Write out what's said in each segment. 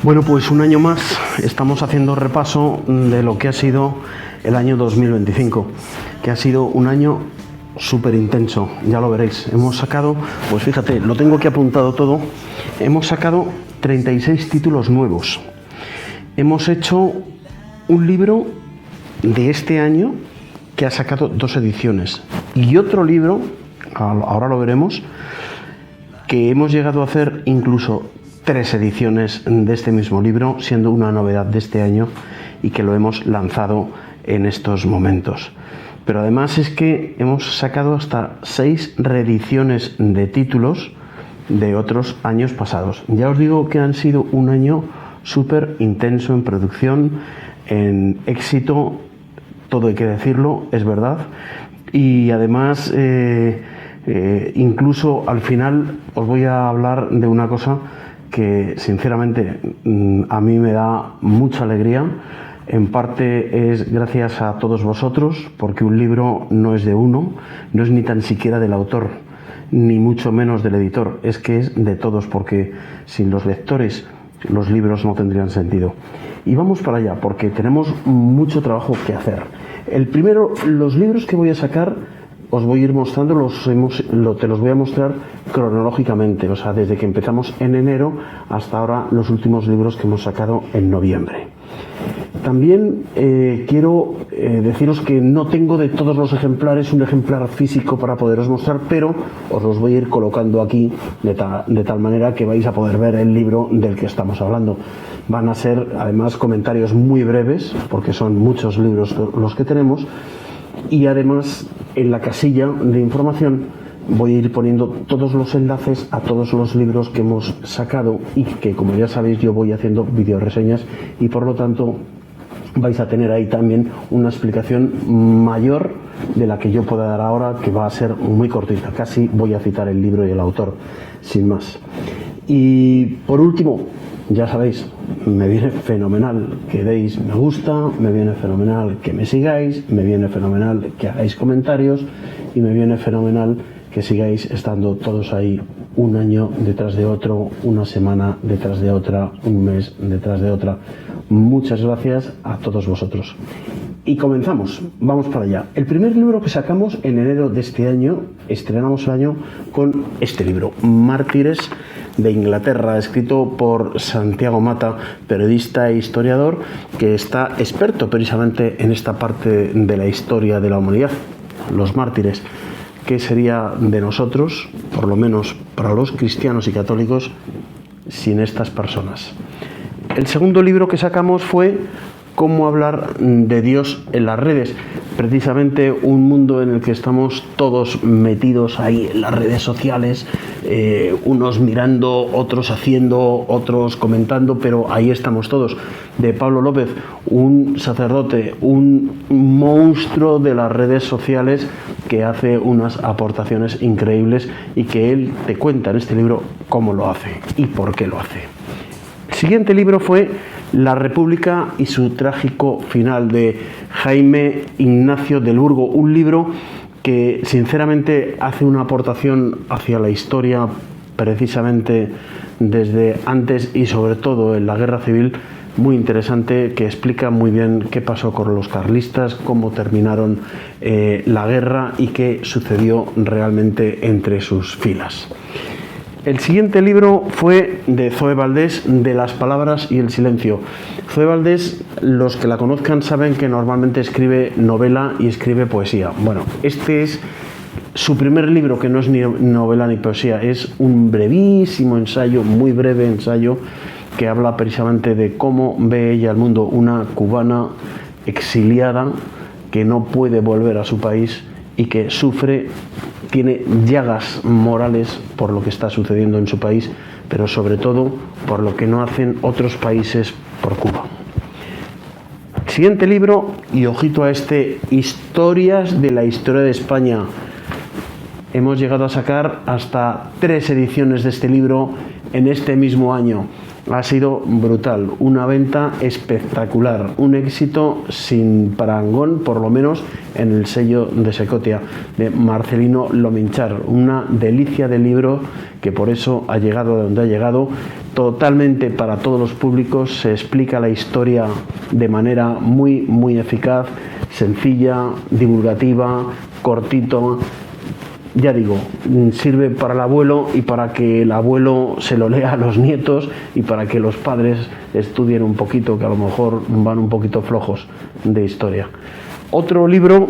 Bueno, pues un año más estamos haciendo repaso de lo que ha sido el año 2025, que ha sido un año súper intenso, ya lo veréis. Hemos sacado, pues fíjate, lo tengo aquí apuntado todo, hemos sacado 36 títulos nuevos. Hemos hecho un libro de este año que ha sacado 2 ediciones y otro libro, ahora lo veremos, que hemos llegado a hacer incluso 3 ediciones de este mismo libro, siendo una novedad de este año y que lo hemos lanzado en estos momentos. Pero además es que hemos sacado hasta 6 reediciones de títulos de otros años pasados. Ya os digo que han sido un año súper intenso en producción, en éxito, todo hay que decirlo, es verdad. Y además, incluso al final os voy a hablar de una cosa que sinceramente a mí me da mucha alegría. En parte es gracias a todos vosotros, porque un libro no es de uno, no es ni tan siquiera del autor, ni mucho menos del editor, es que es de todos, porque sin los lectores los libros no tendrían sentido. Y vamos para allá, porque tenemos mucho trabajo que hacer. El primero, los libros que voy a sacar, os voy a ir mostrando, te los voy a mostrar cronológicamente, o sea, desde que empezamos en enero hasta ahora, los últimos libros que hemos sacado en noviembre. También quiero deciros que no tengo de todos los ejemplares un ejemplar físico para poderos mostrar, pero os los voy a ir colocando aquí de tal manera que vais a poder ver el libro del que estamos hablando. Van a ser además comentarios muy breves, porque son muchos libros los que tenemos, y además en la casilla de información voy a ir poniendo todos los enlaces a todos los libros que hemos sacado y que, como ya sabéis, yo voy haciendo videoreseñas y por lo tanto vais a tener ahí también una explicación mayor de la que yo pueda dar ahora, que va a ser muy cortita. Casi voy a citar el libro y el autor, sin más. Y por último, ya sabéis, me viene fenomenal que deis me gusta, me viene fenomenal que me sigáis, me viene fenomenal que hagáis comentarios y me viene fenomenal que sigáis estando todos ahí un año detrás de otro, una semana detrás de otra, un mes detrás de otra. Muchas gracias a todos vosotros. Y comenzamos, vamos para allá. El primer libro que sacamos en enero de este año, estrenamos el año con este libro, Mártires de Inglaterra, escrito por Santiago Mata, periodista e historiador, que está experto precisamente en esta parte de la historia de la humanidad, los mártires. ¿Qué sería de nosotros, por lo menos para los cristianos y católicos, sin estas personas? El segundo libro que sacamos fue Cómo hablar de Dios en las redes, precisamente un mundo en el que estamos todos metidos ahí en las redes sociales, unos mirando, otros haciendo, otros comentando, pero ahí estamos todos. De Pablo López, un sacerdote, un monstruo de las redes sociales que hace unas aportaciones increíbles y que él te cuenta en este libro cómo lo hace y por qué lo hace. El siguiente libro fue La República y su trágico final, de Jaime Ignacio del Burgo, un libro que sinceramente hace una aportación hacia la historia precisamente desde antes y sobre todo en la Guerra Civil, muy interesante, que explica muy bien qué pasó con los carlistas, cómo terminaron la guerra y qué sucedió realmente entre sus filas. El siguiente libro fue de Zoe Valdés, De las palabras y el silencio. Zoe Valdés, los que la conozcan saben que normalmente escribe novela y escribe poesía. Bueno, este es su primer libro, que no es ni novela ni poesía, es un brevísimo ensayo, muy breve ensayo, que habla precisamente de cómo ve ella el mundo, una cubana exiliada que no puede volver a su país y que sufre, tiene llagas morales por lo que está sucediendo en su país, pero sobre todo por lo que no hacen otros países por Cuba. Siguiente libro, y ojito a este, Historias de la historia de España. Hemos llegado a sacar hasta 3 ediciones de este libro en este mismo año. Ha sido brutal, una venta espectacular, un éxito sin parangón, por lo menos en el sello de Secotia, de Marcelino Lominchar. Una delicia de libro que por eso ha llegado a donde ha llegado, totalmente para todos los públicos. Se explica la historia de manera muy eficaz, sencilla, divulgativa, cortito. Ya digo, sirve para el abuelo y para que el abuelo se lo lea a los nietos y para que los padres estudien un poquito, que a lo mejor van un poquito flojos de historia. Otro libro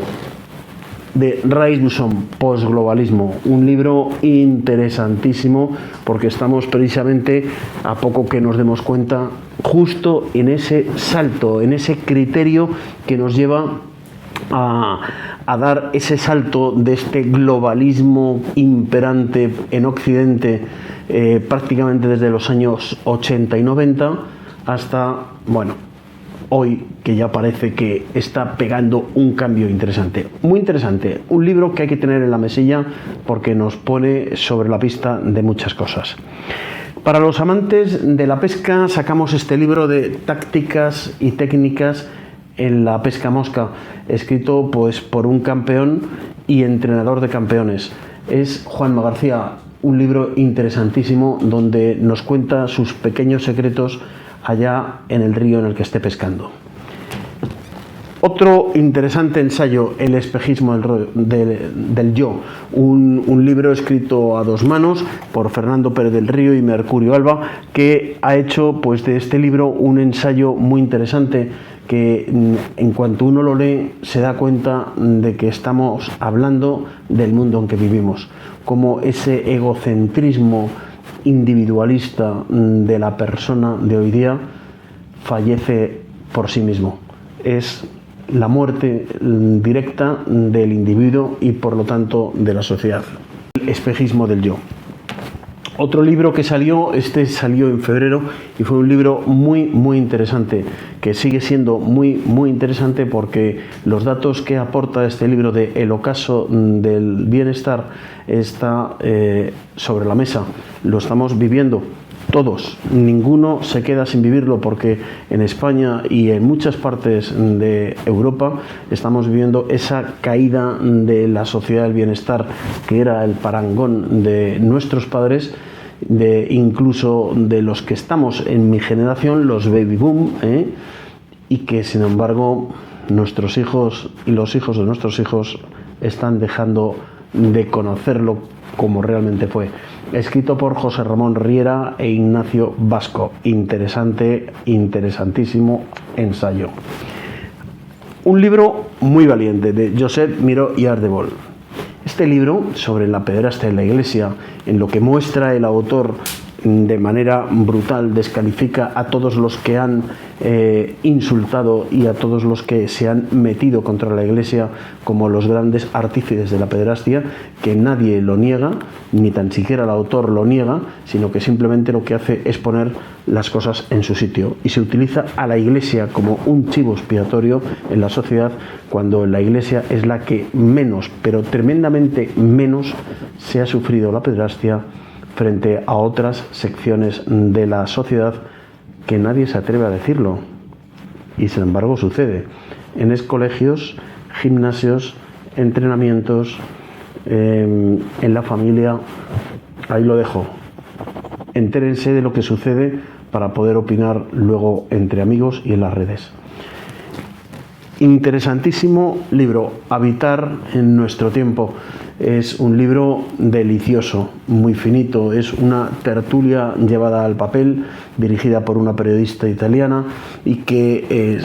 de Ray Busson, Postglobalismo, un libro interesantísimo porque estamos precisamente, a poco que nos demos cuenta, justo en ese salto, en ese criterio que nos lleva a dar ese salto de este globalismo imperante en Occidente prácticamente desde los años 80 y 90 hasta, bueno, hoy, que ya parece que está pegando un cambio interesante. Muy interesante, un libro que hay que tener en la mesilla porque nos pone sobre la pista de muchas cosas. Para los amantes de la pesca sacamos este libro de tácticas y técnicas en la pesca mosca, escrito pues por un campeón y entrenador de campeones. Es Juanma García, un libro interesantísimo donde nos cuenta sus pequeños secretos allá en el río en el que esté pescando. Otro interesante ensayo, El espejismo del yo, un libro escrito a dos manos por Fernando Pérez del Río y Mercurio Alba, que ha hecho pues de este libro un ensayo muy interesante que en cuanto uno lo lee se da cuenta de que estamos hablando del mundo en que vivimos, como ese egocentrismo individualista de la persona de hoy día fallece por sí mismo. Es la muerte directa del individuo y por lo tanto de la sociedad. El espejismo del yo. Otro libro que salió en febrero y fue un libro muy interesante, que sigue siendo muy interesante porque los datos que aporta este libro de El ocaso del bienestar está sobre la mesa. Lo estamos viviendo todos, ninguno se queda sin vivirlo porque en España y en muchas partes de Europa estamos viviendo esa caída de la sociedad del bienestar que era el parangón de nuestros padres, incluso de los que estamos en mi generación, los baby boom, y que sin embargo nuestros hijos y los hijos de nuestros hijos están dejando de conocerlo como realmente fue. Escrito por José Ramón Riera e Ignacio Vasco. Interesante, interesantísimo ensayo. Un libro muy valiente de Josep Miró y Ardebol. Este libro sobre la pederastia en la Iglesia, en lo que muestra el autor de manera brutal, descalifica a todos los que han insultado y a todos los que se han metido contra la Iglesia como los grandes artífices de la pederastia, que nadie lo niega, ni tan siquiera el autor lo niega, sino que simplemente lo que hace es poner las cosas en su sitio y se utiliza a la Iglesia como un chivo expiatorio en la sociedad, cuando la Iglesia es la que menos, pero tremendamente menos, se ha sufrido la pederastia frente a otras secciones de la sociedad que nadie se atreve a decirlo. Y sin embargo sucede en colegios, gimnasios, entrenamientos, en la familia. Ahí lo dejo. Entérense de lo que sucede para poder opinar luego entre amigos y en las redes. Interesantísimo libro, Habitar en nuestro tiempo. Es un libro delicioso, muy finito, es una tertulia llevada al papel, dirigida por una periodista italiana y que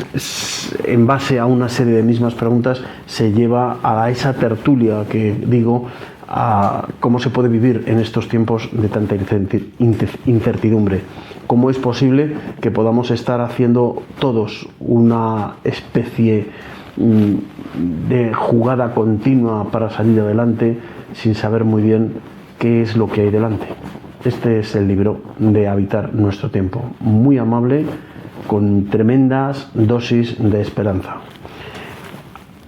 en base a una serie de mismas preguntas se lleva a esa tertulia que digo, a cómo se puede vivir en estos tiempos de tanta incertidumbre. ¿Cómo es posible que podamos estar haciendo todos una especie de jugada continua para salir adelante sin saber muy bien qué es lo que hay delante? Este es el libro de Habitar nuestro tiempo, muy amable, con tremendas dosis de esperanza.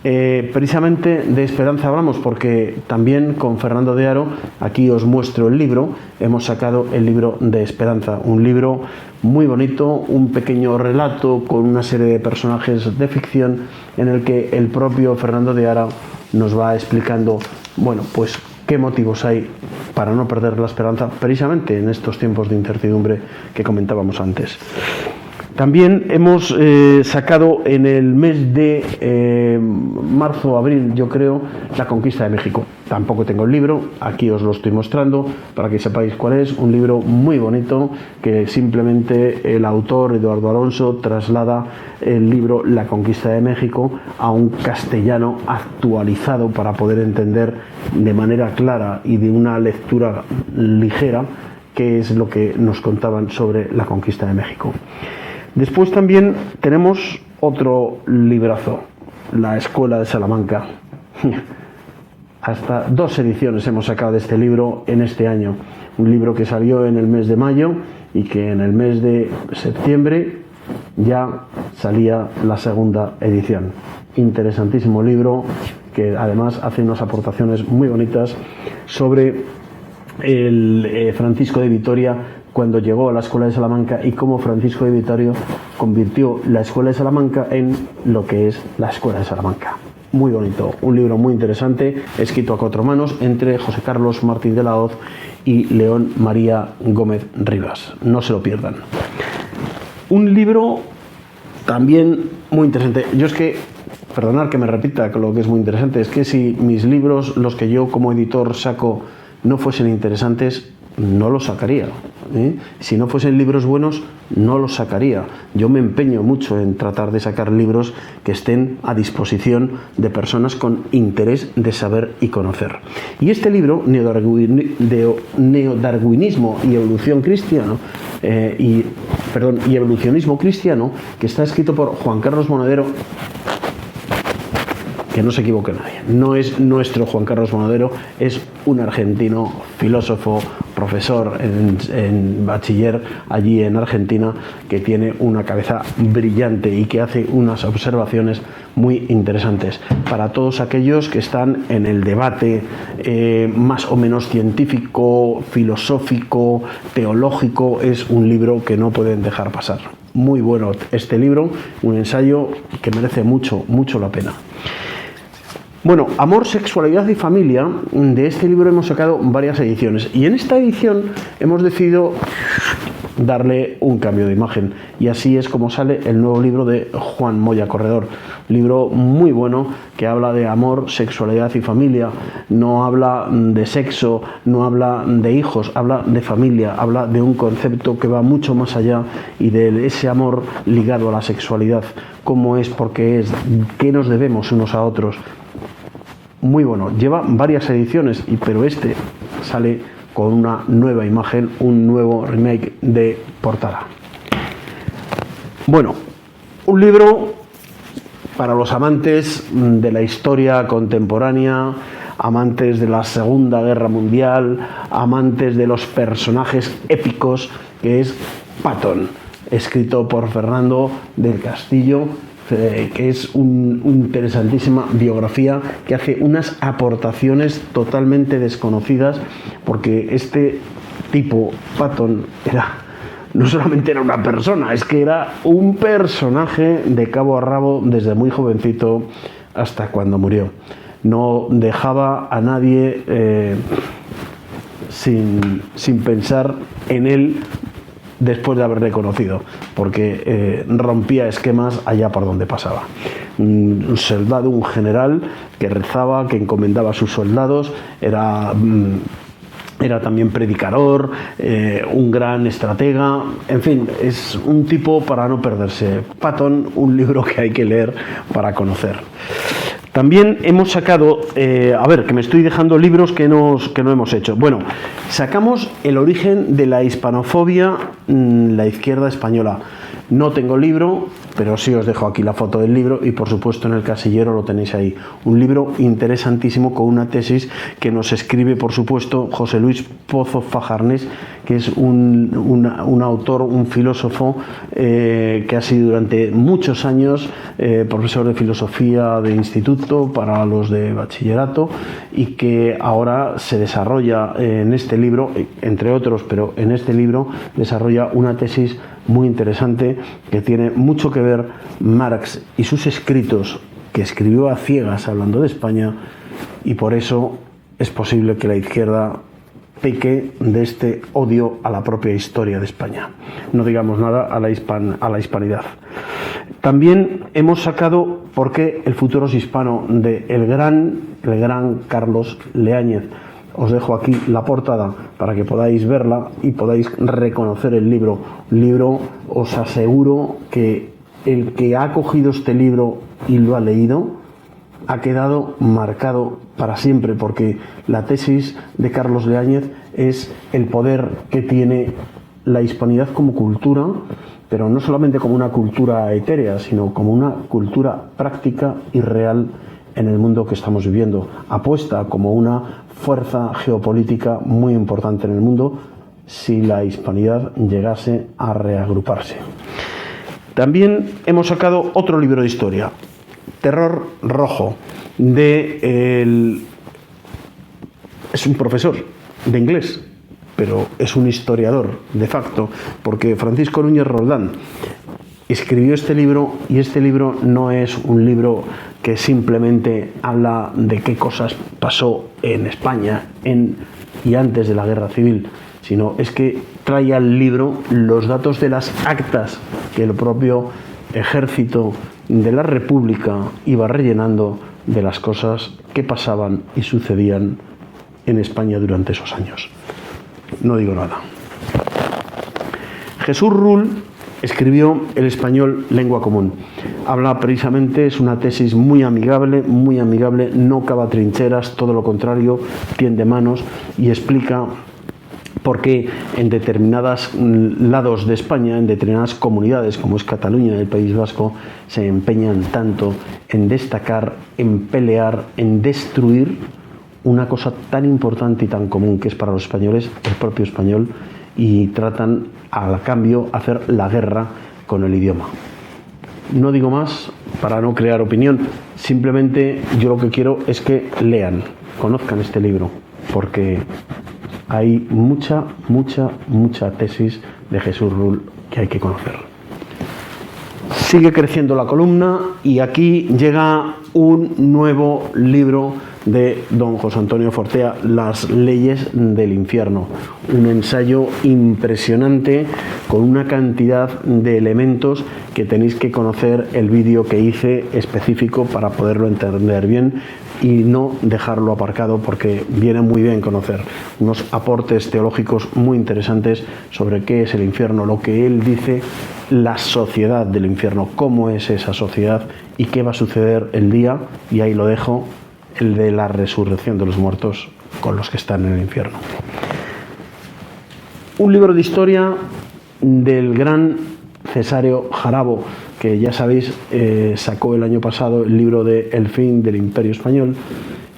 Precisamente de esperanza hablamos porque también con Fernando de Aro, aquí os muestro el libro, hemos sacado el libro de esperanza, un libro muy bonito, un pequeño relato con una serie de personajes de ficción en el que el propio Fernando de Aro nos va explicando, bueno, pues qué motivos hay para no perder la esperanza precisamente en estos tiempos de incertidumbre que comentábamos antes. También hemos sacado en el mes de marzo, abril, yo creo, La conquista de México. Tampoco tengo el libro, aquí os lo estoy mostrando para que sepáis cuál es. Un libro muy bonito que simplemente el autor, Eduardo Alonso, traslada el libro La conquista de México a un castellano actualizado para poder entender de manera clara y de una lectura ligera qué es lo que nos contaban sobre la conquista de México. Después también tenemos otro librazo, La Escuela de Salamanca. Hasta 2 ediciones hemos sacado de este libro en este año. Un libro que salió en el mes de mayo y que en el mes de septiembre ya salía la 2ª edición. Interesantísimo libro que además hace unas aportaciones muy bonitas sobre el Francisco de Vitoria cuando llegó a la Escuela de Salamanca y cómo Francisco de Vitoria convirtió la Escuela de Salamanca en lo que es la Escuela de Salamanca. Muy bonito, un libro muy interesante, escrito a 4 manos entre José Carlos Martín de la Hoz y León María Gómez Rivas. No se lo pierdan. Un libro también muy interesante. Yo es que, perdonad que me repita lo que es muy interesante, es que si mis libros, los que yo como editor saco, no fuesen interesantes, no los sacaría. Si no fuesen libros buenos, no los sacaría. Yo me empeño mucho en tratar de sacar libros que estén a disposición de personas con interés de saber y conocer. Y este libro, Neodarwinismo y Evolución Cristiano, y Evolucionismo Cristiano, que está escrito por Juan Carlos Monedero, que no se equivoque nadie, no es nuestro Juan Carlos Monedero, es un argentino, filósofo, profesor en bachiller allí en Argentina, que tiene una cabeza brillante y que hace unas observaciones muy interesantes. Para todos aquellos que están en el debate más o menos científico, filosófico, teológico, es un libro que no pueden dejar pasar. Muy bueno este libro, un ensayo que merece mucho, mucho la pena. Bueno, Amor, Sexualidad y Familia, de este libro hemos sacado varias ediciones y en esta edición hemos decidido darle un cambio de imagen y así es como sale el nuevo libro de Juan Moya Corredor, libro muy bueno que habla de amor, sexualidad y familia, no habla de sexo, no habla de hijos, habla de familia, habla de un concepto que va mucho más allá y de ese amor ligado a la sexualidad, cómo es, por qué es, qué nos debemos unos a otros. Muy bueno, lleva varias ediciones, pero este sale con una nueva imagen, un nuevo remake de portada. Bueno, un libro para los amantes de la historia contemporánea, amantes de la Segunda Guerra Mundial, amantes de los personajes épicos, que es Patton, escrito por Fernando del Castillo, que es una interesantísima biografía que hace unas aportaciones totalmente desconocidas, porque este tipo, Patton, no solamente era una persona, es que era un personaje de cabo a rabo desde muy jovencito hasta cuando murió. No dejaba a nadie sin pensar en él después de haberle conocido, porque rompía esquemas allá por donde pasaba. Un soldado, un general que rezaba, que encomendaba a sus soldados, era también predicador, un gran estratega, en fin, es un tipo para no perderse. Patton, un libro que hay que leer para conocer. También hemos sacado, que me estoy dejando libros que no hemos hecho. Bueno, sacamos El origen de la hispanofobia, la izquierda española. No tengo libro, pero sí os dejo aquí la foto del libro y por supuesto en el casillero lo tenéis ahí. Un libro interesantísimo con una tesis que nos escribe por supuesto José Luis Pozo Fajarnés, que es un autor, un filósofo que ha sido durante muchos años profesor de filosofía de instituto para los de bachillerato y que ahora se desarrolla en este libro, entre otros, pero en este libro desarrolla una tesis muy interesante que tiene mucho que ver Marx y sus escritos que escribió a ciegas hablando de España, y por eso es posible que la izquierda peque de este odio a la propia historia de España. No digamos nada a la hispanidad. También hemos sacado ¿Por qué el futuro es hispano? De el gran Carlos Leáñez. Os dejo aquí la portada para que podáis verla y podáis reconocer el libro. Un libro, os aseguro que el que ha cogido este libro y lo ha leído ha quedado marcado para siempre, porque la tesis de Carlos Leáñez es el poder que tiene la hispanidad como cultura, pero no solamente como una cultura etérea, sino como una cultura práctica y real en el mundo que estamos viviendo. Apuesta como una fuerza geopolítica muy importante en el mundo si la hispanidad llegase a reagruparse. También hemos sacado otro libro de historia, Terror Rojo, es un profesor de inglés, pero es un historiador de facto, porque Francisco Núñez Roldán escribió este libro, y este libro no es un libro que simplemente habla de qué cosas pasó en España y antes de la Guerra Civil, sino es que trae al libro los datos de las actas que el propio ejército de la República iba rellenando de las cosas que pasaban y sucedían en España durante esos años. No digo nada. Jesús Rull escribió El español, lengua común. Habla precisamente, es una tesis muy amigable, no cava trincheras, todo lo contrario, tiende manos y explica por qué en determinados lados de España, en determinadas comunidades como es Cataluña y el País Vasco, se empeñan tanto en destacar, en pelear, en destruir una cosa tan importante y tan común que es para los españoles, el propio español, y tratan a cambio hacer la guerra con el idioma. No digo más para no crear opinión, simplemente yo lo que quiero es que lean, conozcan este libro, porque hay mucha tesis de Jesús Rull que hay que conocer. Sigue creciendo la columna y aquí llega un nuevo libro de don José Antonio Fortea, Las leyes del infierno. Un ensayo impresionante con una cantidad de elementos que tenéis que conocer el vídeo que hice específico para poderlo entender bien y no dejarlo aparcado, porque viene muy bien conocer unos aportes teológicos muy interesantes sobre qué es el infierno, lo que él dice, la sociedad del infierno, cómo es esa sociedad y qué va a suceder el día, y ahí lo dejo, el de la resurrección de los muertos con los que están en el infierno. Un libro de historia del gran Cesáreo Jarabo, que ya sabéis sacó el año pasado el libro de El fin del Imperio Español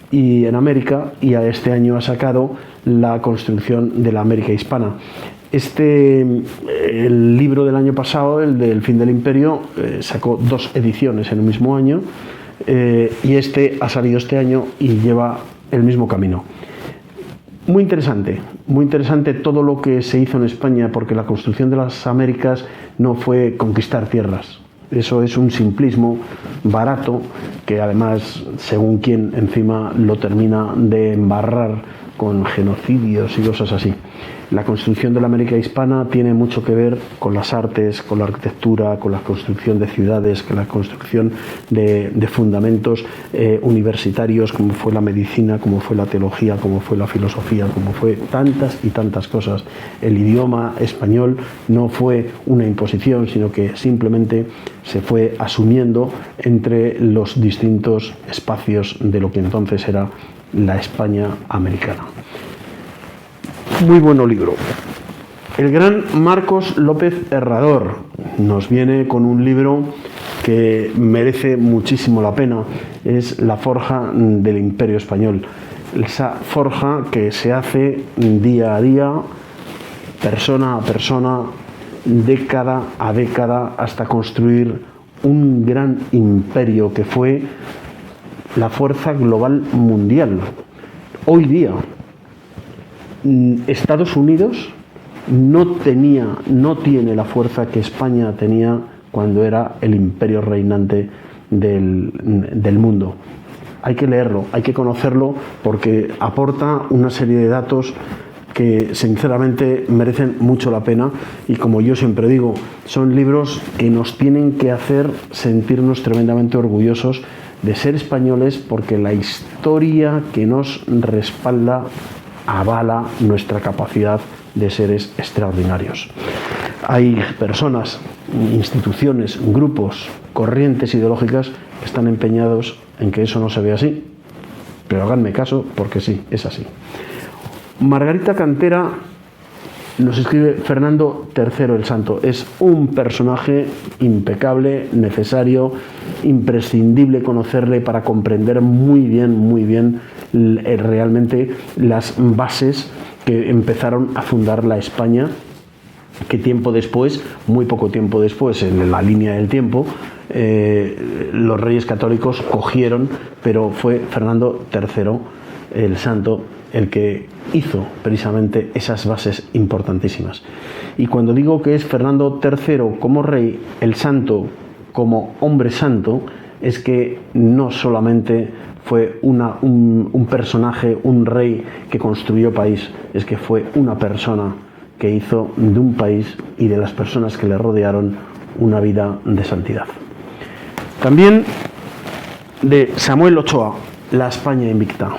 y en América, y a este año ha sacado La construcción de la América hispana. El libro del año pasado, el del fin del imperio, sacó 2 ediciones en el mismo año, y este ha salido este año y lleva el mismo camino. Muy interesante todo lo que se hizo en España, porque la construcción de las Américas no fue conquistar tierras. Eso es un simplismo barato que además, según quien encima lo termina de embarrar con genocidios y cosas así. La construcción de la América hispana tiene mucho que ver con las artes, con la arquitectura, con la construcción de ciudades, con la construcción de fundamentos universitarios, como fue la medicina, como fue la teología, como fue la filosofía, como fue tantas y tantas cosas. El idioma español no fue una imposición, sino que simplemente se fue asumiendo entre los distintos espacios de lo que entonces era la España americana. Muy buen libro. El gran Marcos López Herrador nos viene con un libro que merece muchísimo la pena. Es La forja del Imperio Español. Esa forja que se hace día a día, persona a persona, década a década, hasta construir un gran imperio que fue la fuerza global mundial. Hoy día, Estados Unidos no tiene la fuerza que España tenía cuando era el imperio reinante del mundo. Hay que leerlo, hay que conocerlo, porque aporta una serie de datos que sinceramente merecen mucho la pena, y como yo siempre digo, son libros que nos tienen que hacer sentirnos tremendamente orgullosos de ser españoles, porque la historia que nos respalda avala nuestra capacidad de seres extraordinarios. Hay personas, instituciones, grupos, corrientes ideológicas que están empeñados en que eso no se vea así, pero háganme caso, porque sí, es así. Margarita Cantera nos escribe: Fernando III el Santo es un personaje impecable, necesario, imprescindible conocerle para comprender muy bien realmente las bases que empezaron a fundar la España, que tiempo después, muy poco tiempo después, en la línea del tiempo, los reyes católicos cogieron, pero fue Fernando III el Santo el que hizo precisamente esas bases importantísimas. Y cuando digo que es Fernando III como rey, el Santo como hombre santo, es que no solamente fue un personaje, un rey que construyó país, es que fue una persona que hizo de un país y de las personas que le rodearon una vida de santidad. También de Samuel Ochoa, La España invicta.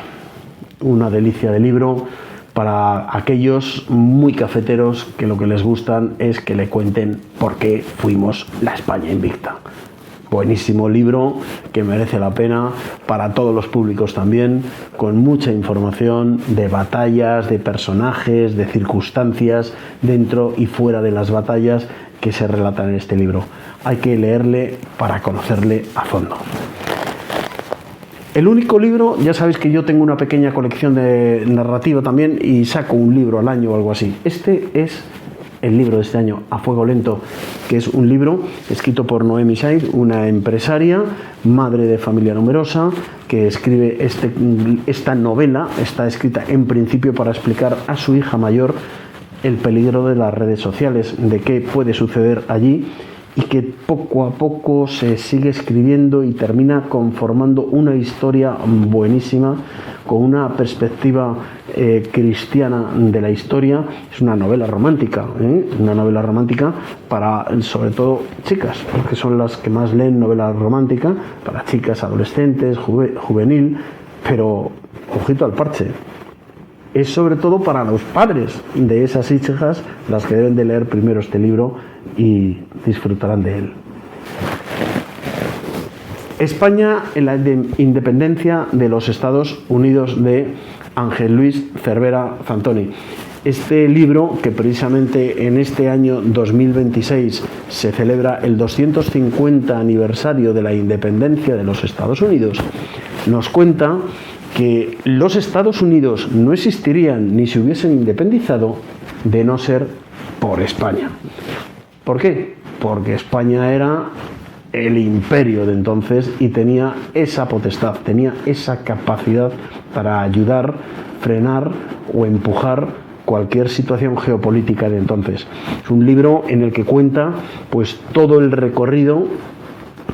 Una delicia de libro para aquellos muy cafeteros que lo que les gustan es que le cuenten por qué fuimos la España invicta. Buenísimo libro que merece la pena para todos los públicos también, con mucha información de batallas, de personajes, de circunstancias dentro y fuera de las batallas que se relatan en este libro. Hay que leerle para conocerle a fondo. El único libro, ya sabéis que yo tengo una pequeña colección de narrativa también y saco un libro al año o algo así. Este es el libro de este año, A Fuego Lento, que es un libro escrito por Noemi Said, una empresaria, madre de familia numerosa, que escribe esta novela. Está escrita en principio para explicar a su hija mayor el peligro de las redes sociales, de qué puede suceder allí, y que poco a poco se sigue escribiendo y termina conformando una historia buenísima, con una perspectiva cristiana de la historia. Es una novela romántica, una novela romántica para, sobre todo, chicas, porque son las que más leen novela romántica, para chicas, adolescentes, juvenil, pero ojito al parche. Es sobre todo para los padres de esas hijas las que deben de leer primero este libro y disfrutarán de él. España en la independencia de los Estados Unidos, de Ángel Luis Cervera Zantoni. Este libro, que precisamente en este año 2026 se celebra el 250 aniversario de la independencia de los Estados Unidos, nos cuenta que los Estados Unidos no existirían ni se hubiesen independizado de no ser por España. ¿Por qué? Porque España era el imperio de entonces y tenía esa potestad, tenía esa capacidad para ayudar, frenar o empujar cualquier situación geopolítica de entonces. Es un libro en el que cuenta pues todo el recorrido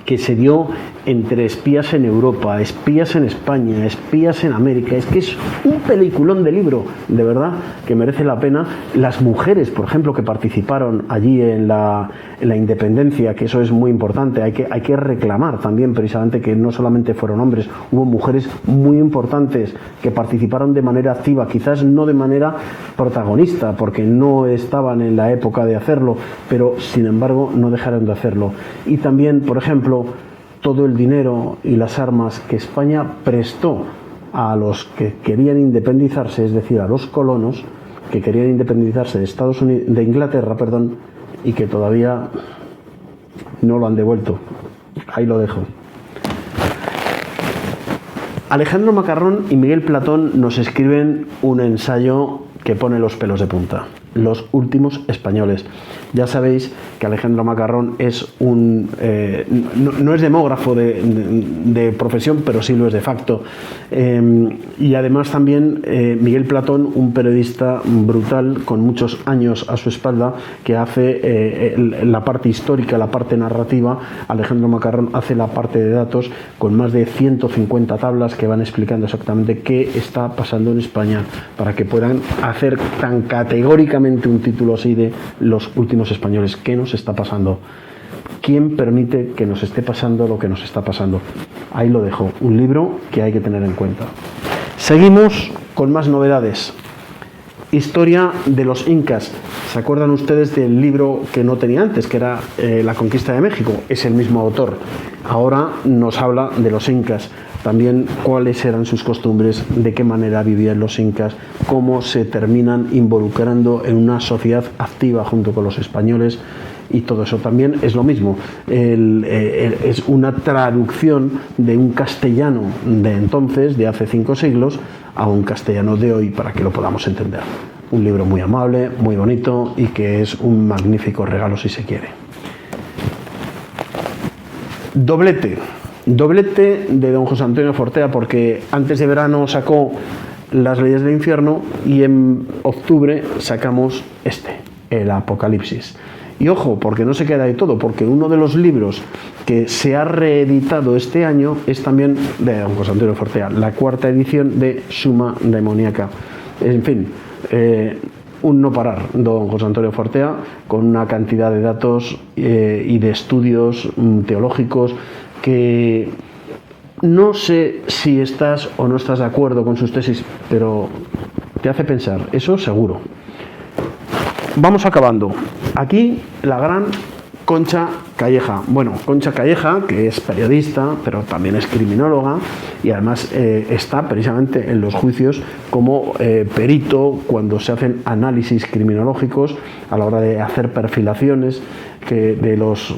que se dio entre espías en Europa, espías en España, espías en América. Es que es un peliculón de libro, de verdad, que merece la pena. Las mujeres, por ejemplo, que participaron allí en la independencia, que eso es muy importante, hay que reclamar también precisamente que no solamente fueron hombres, hubo mujeres muy importantes que participaron de manera activa, quizás no de manera protagonista, porque no estaban en la época de hacerlo, pero sin embargo no dejaron de hacerlo. Y también, por ejemplo, todo el dinero y las armas que España prestó a los que querían independizarse, es decir, a los colonos, que querían independizarse de Inglaterra, y que todavía no lo han devuelto. Ahí lo dejo. Alejandro Macarrón y Miguel Platón nos escriben un ensayo que pone los pelos de punta. Los últimos españoles. Ya sabéis que Alejandro Macarrón es no es demógrafo de profesión, pero sí lo es de facto. Y además también Miguel Platón, un periodista brutal con muchos años a su espalda, que hace la parte histórica, la parte narrativa. Alejandro Macarrón hace la parte de datos con más de 150 tablas que van explicando exactamente qué está pasando en España, para que puedan hacer tan categóricamente un título así de los últimos españoles. ¿Qué nos está pasando? ¿Quién permite que nos esté pasando lo que nos está pasando? Ahí lo dejo, un libro que hay que tener en cuenta. Seguimos con más novedades. Historia de los incas. ¿Se acuerdan ustedes del libro que no tenía antes, que era La conquista de México? Es el mismo autor. Ahora nos habla de los incas. También cuáles eran sus costumbres, de qué manera vivían los incas, cómo se terminan involucrando en una sociedad activa junto con los españoles, y todo eso también es lo mismo. Es una traducción de un castellano de entonces, de hace 5 siglos, a un castellano de hoy, para que lo podamos entender. Un libro muy amable, muy bonito, y que es un magnífico regalo si se quiere. Doblete de don José Antonio Fortea, porque antes de verano sacó Las leyes del infierno y en octubre sacamos el Apocalipsis. Y ojo, porque no se queda de todo, porque uno de los libros que se ha reeditado este año es también de don José Antonio Fortea, la 4ª edición de Suma Demoníaca. En fin, un no parar, don José Antonio Fortea, con una cantidad de datos y de estudios teológicos que no sé si estás o no estás de acuerdo con sus tesis, pero te hace pensar, eso seguro. Vamos acabando. Aquí la gran Concha Calleja. Bueno, Concha Calleja, que es periodista, pero también es criminóloga, y además está precisamente en los juicios como perito cuando se hacen análisis criminológicos a la hora de hacer perfilaciones de los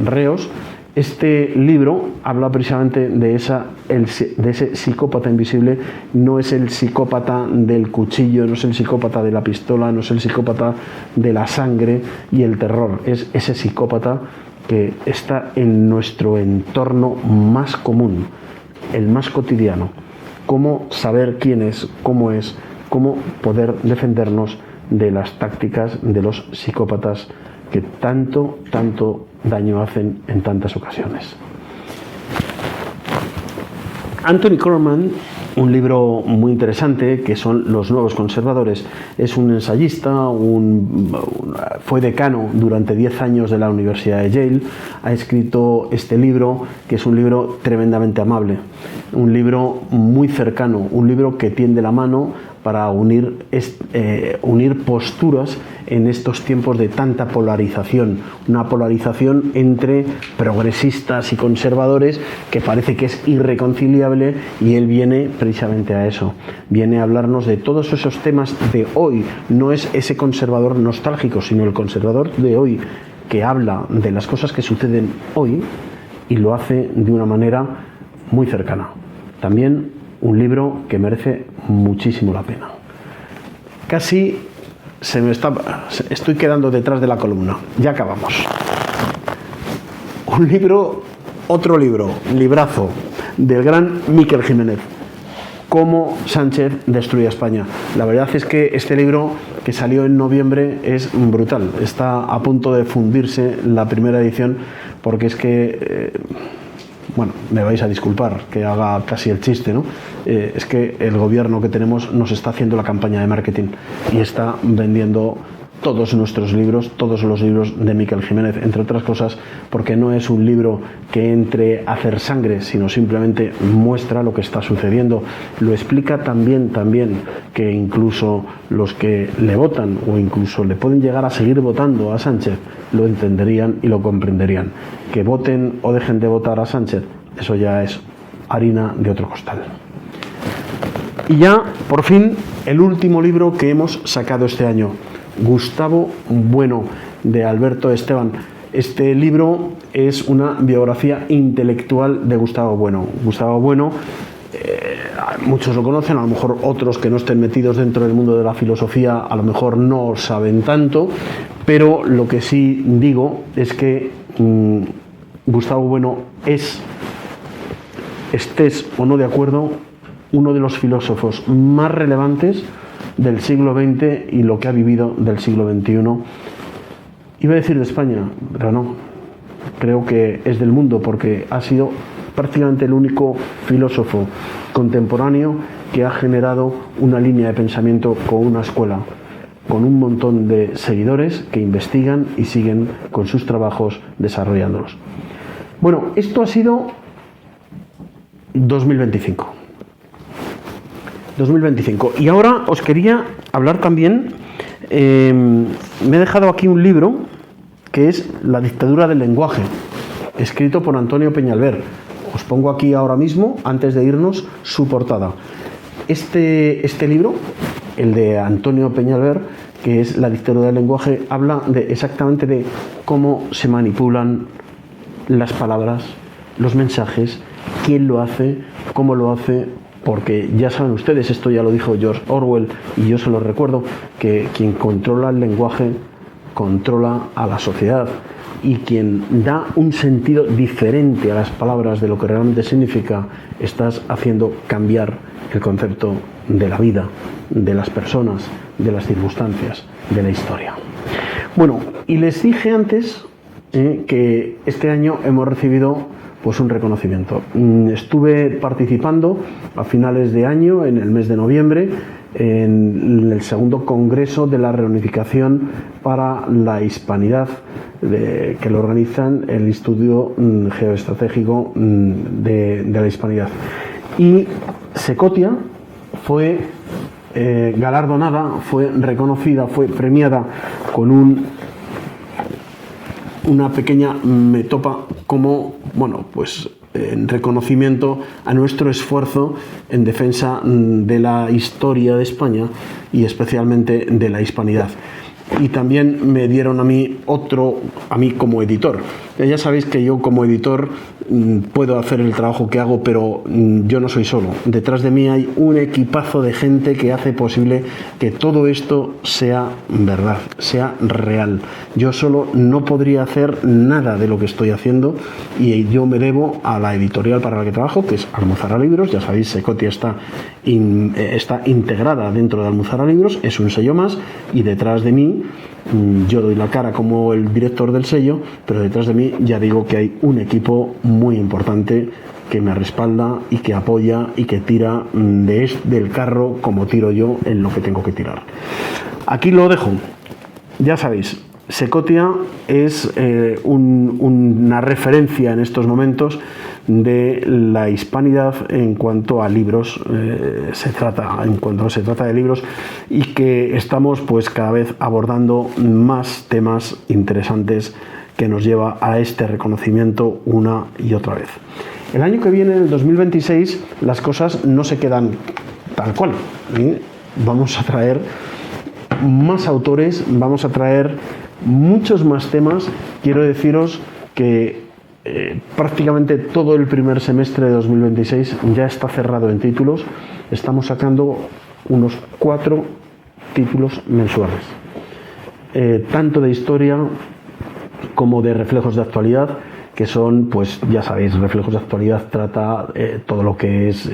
reos. Este libro habla precisamente de ese psicópata invisible. No es el psicópata del cuchillo, no es el psicópata de la pistola, no es el psicópata de la sangre y el terror. Es ese psicópata que está en nuestro entorno más común, el más cotidiano. Cómo saber quién es, cómo poder defendernos de las tácticas de los psicópatas que tanto daño hacen en tantas ocasiones. Anthony Corman, un libro muy interesante, que son Los nuevos conservadores. Es un ensayista, fue decano durante 10 años de la Universidad de Yale. Ha escrito este libro, que es un libro tremendamente amable, un libro muy cercano, un libro que tiende la mano para unir posturas en estos tiempos de tanta polarización, una polarización entre progresistas y conservadores que parece que es irreconciliable, y él viene precisamente a eso, viene a hablarnos de todos esos temas de hoy. No es ese conservador nostálgico, sino el conservador de hoy, que habla de las cosas que suceden hoy y lo hace de una manera muy cercana. También un libro que merece muchísimo la pena. Casi estoy quedando detrás de la columna. Ya acabamos. Otro libro, librazo, del gran Miquel Jiménez. Cómo Sánchez destruye a España. La verdad es que este libro, que salió en noviembre, es brutal. Está a punto de fundirse la primera edición, porque es que me vais a disculpar que haga casi el chiste, ¿no? Es que el gobierno que tenemos nos está haciendo la campaña de marketing y está vendiendo todos nuestros libros, todos los libros de Miquel Jiménez, entre otras cosas porque no es un libro que entre a hacer sangre, sino simplemente muestra lo que está sucediendo. Lo explica también que incluso los que le votan o incluso le pueden llegar a seguir votando a Sánchez lo entenderían y lo comprenderían. Que voten o dejen de votar a Sánchez, eso ya es harina de otro costal. Y ya, por fin, el último libro que hemos sacado este año, Gustavo Bueno, de Alberto Esteban. Este libro es una biografía intelectual de Gustavo Bueno. Gustavo Bueno, muchos lo conocen, a lo mejor otros que no estén metidos dentro del mundo de la filosofía a lo mejor no saben tanto, pero lo que sí digo es que Gustavo Bueno es, estés o no de acuerdo, uno de los filósofos más relevantes del siglo XX y lo que ha vivido del siglo XXI. Iba a decir de España, pero no, creo que es del mundo, porque ha sido prácticamente el único filósofo contemporáneo que ha generado una línea de pensamiento con una escuela, con un montón de seguidores que investigan y siguen con sus trabajos desarrollándolos. Bueno, esto ha sido 2025. Y ahora os quería hablar también, me he dejado aquí un libro que es La dictadura del lenguaje, escrito por Antonio Peñalver. Os pongo aquí ahora mismo, antes de irnos, su portada. Este libro, el de Antonio Peñalver, que es La dictadura del lenguaje, habla exactamente de cómo se manipulan las palabras, los mensajes, quién lo hace, cómo lo hace, porque ya saben ustedes, esto ya lo dijo George Orwell y yo se lo recuerdo, que quien controla el lenguaje controla a la sociedad, y quien da un sentido diferente a las palabras de lo que realmente significa, estás haciendo cambiar el concepto de la vida, de las personas, de las circunstancias, de la historia. Bueno, y les dije antes que este año hemos recibido pues un reconocimiento. Estuve participando a finales de año, en el mes de noviembre, en el segundo congreso de la reunificación para la hispanidad, que lo organizan el Instituto Geoestratégico de la Hispanidad. Y Secotia fue galardonada, fue reconocida, fue premiada con una pequeña metopa como, bueno, pues en reconocimiento a nuestro esfuerzo en defensa de la historia de España y especialmente de la hispanidad. Y también me dieron a mí como editor. Ya sabéis que yo como editor puedo hacer el trabajo que hago, pero yo no soy solo. Detrás de mí hay un equipazo de gente que hace posible que todo esto sea verdad, sea real. Yo solo no podría hacer nada de lo que estoy haciendo, y yo me debo a la editorial para la que trabajo, que es Almuzara Libros. Ya sabéis, Secotia está integrada dentro de Almuzara Libros, es un sello más, y detrás de mí, yo doy la cara como el director del sello, pero detrás de mí ya digo que hay un equipo muy importante que me respalda y que apoya y que tira del carro como tiro yo en lo que tengo que tirar. Aquí lo dejo. Ya sabéis, Secotia es una referencia en estos momentos de la hispanidad en cuanto a libros en cuanto se trata de libros, y que estamos pues cada vez abordando más temas interesantes que nos lleva a este reconocimiento una y otra vez. El año que viene, en el 2026, las cosas no se quedan tal cual, ¿eh? Vamos a traer más autores, vamos a traer muchos más temas. Quiero deciros que prácticamente todo el primer semestre de 2026 ya está cerrado en títulos. Estamos sacando unos 4 títulos mensuales, tanto de historia como de reflejos de actualidad, que son, pues ya sabéis, Reflejos de Actualidad trata todo lo que es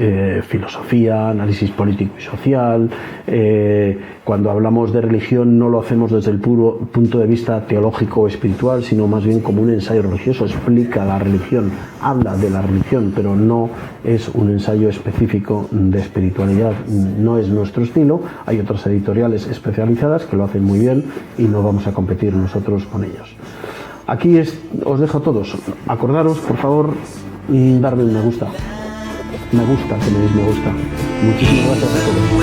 filosofía, análisis político y social. Cuando hablamos de religión no lo hacemos desde el puro punto de vista teológico o espiritual, sino más bien como un ensayo religioso. Explica la religión, habla de la religión, pero no es un ensayo específico de espiritualidad. No es nuestro estilo. Hay otras editoriales especializadas que lo hacen muy bien y no vamos a competir nosotros con ellos. Aquí os dejo a todos. Acordaros, por favor, darme un me gusta. Me gusta, que me deis me gusta. Muchísimas gracias a todos.